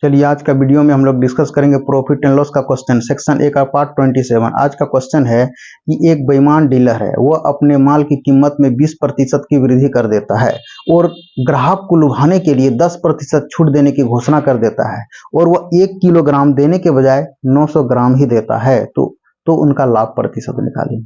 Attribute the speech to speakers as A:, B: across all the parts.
A: चलिए आज का वीडियो में हम लोग डिस्कस करेंगे प्रॉफिट एंड लॉस का क्वेश्चन सेक्शन ए का पार्ट 27। आज का क्वेश्चन है कि एक बेईमान डीलर है, वह अपने माल की कीमत में 20% की वृद्धि कर देता है और ग्राहक को लुभाने के लिए 10% छूट देने की घोषणा कर देता है और वह 1 किलोग्राम देने के बजाय 900 ग्राम ही देता है, तो उनका लाभ प्रतिशत निकालें।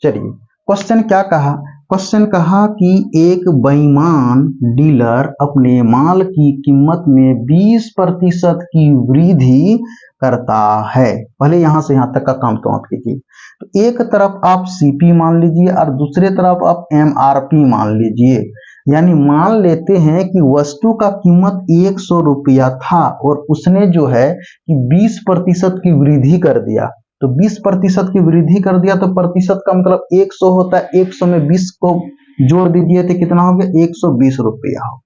A: चलिए क्वेश्चन क्या कहा, क्वेश्चन कहा कि एक बेईमान डीलर अपने माल की कीमत में 20% की वृद्धि करता है। पहले यहां से यहां तक का काम तो आप कीजिए। तो एक तरफ आप सीपी मान लीजिए और दूसरे तरफ आप एमआरपी मान लीजिए। यानी मान लेते हैं कि वस्तु का कीमत 100 रुपया था और उसने जो है कि 20% की वृद्धि कर दिया। तो 20% की वृद्धि कर दिया तो प्रतिशत का मतलब 100 होता है, 100 में 20 को जोड़ दीजिए तो कितना हो गया, 120 रुपया हो।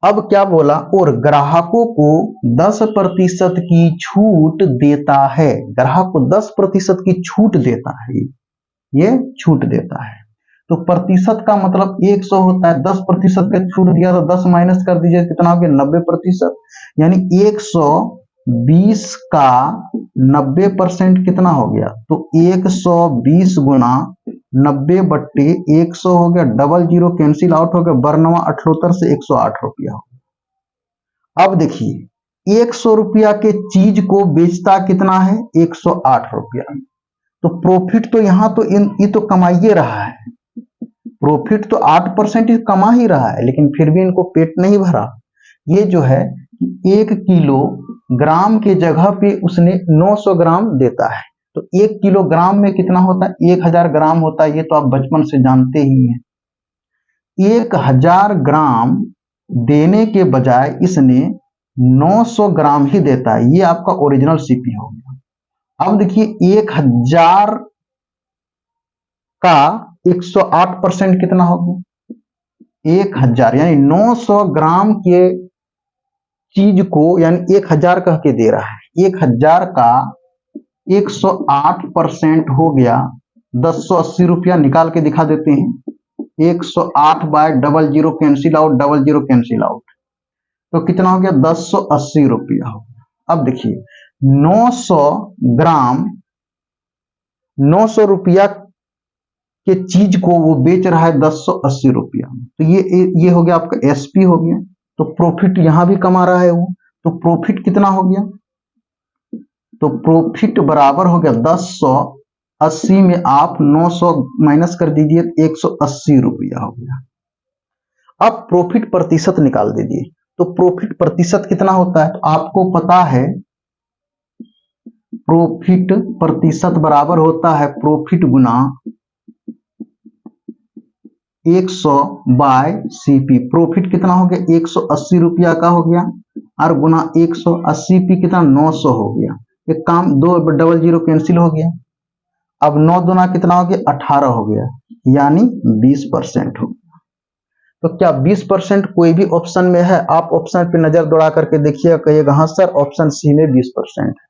A: अब क्या बोला, और ग्राहकों को 10% की छूट देता है। ग्राहक को 10% की छूट देता है, ये छूट देता है। तो प्रतिशत का मतलब 100 होता है, 10% का छूट दिया तो 10 माइनस कर दीजिए, कितना हो गया 90%। यानी 120 का 90% कितना हो गया, तो 120 गुना 90 बट्टे 100 हो गया, डबल जीरो कैंसिल आउट हो गया, बरनवा 78 से 108 रुपया हो गया। अब देखिए 100 रुपया के चीज को बेचता कितना है, 108 रुपया। तो प्रॉफिट तो यहाँ तो ये तो कमाइए रहा है, प्रॉफिट तो 8% कमा ही रहा है, लेकिन फिर भी इनको पेट नहीं भरा। ये जो है 1 किलोग्राम के जगह पे उसने 900 ग्राम देता है। तो 1 किलोग्राम में कितना होता है, 1000 ग्राम होता है, ये तो आप बचपन से जानते ही हैं। 1000 ग्राम देने के बजाय इसने 900 ग्राम ही देता है, ये आपका ओरिजिनल सीपी हो गया। अब देखिए 1000 का 108% कितना हो गया, 1000, यानी 900 ग्राम के चीज को यानी 1000 कह के दे रहा है। 1000 का 108% हो गया 1080 रुपया। निकाल के दिखा देते हैं, 108 bye double zero cancel out, double zero cancel out, तो कितना हो गया 1080 रुपया हो गया। अब देखिए 900 ग्राम 900 रुपया के चीज को वो बेच रहा है 1080 रुपया में, तो ये हो गया आपका एसपी हो गया। तो प्रॉफिट यहां भी कमा रहा है वो, तो प्रॉफिट कितना हो गया, तो प्रॉफिट बराबर हो गया 1080 में आप 900 माइनस कर दीजिए, 180 रुपया हो गया। अब प्रॉफिट प्रतिशत निकाल दीजिए। तो प्रॉफिट प्रतिशत कितना होता है, तो आपको पता है प्रॉफिट प्रतिशत बराबर होता है प्रॉफिट गुना 100 बाय सीपी। प्रॉफिट कितना हो गया, 180 रुपया का हो गया, और गुना 180 पी कितना 900 हो गया। एक काम, दो डबल जीरो कैंसिल हो गया। अब 9 दुना कितना हो गया, 18 हो गया, यानी 20% हो गया। तो क्या 20% कोई भी ऑप्शन में है? आप ऑप्शन पे नजर दौड़ा करके देखिएगा, कहिएगा हाँ सर ऑप्शन सी में 20% है।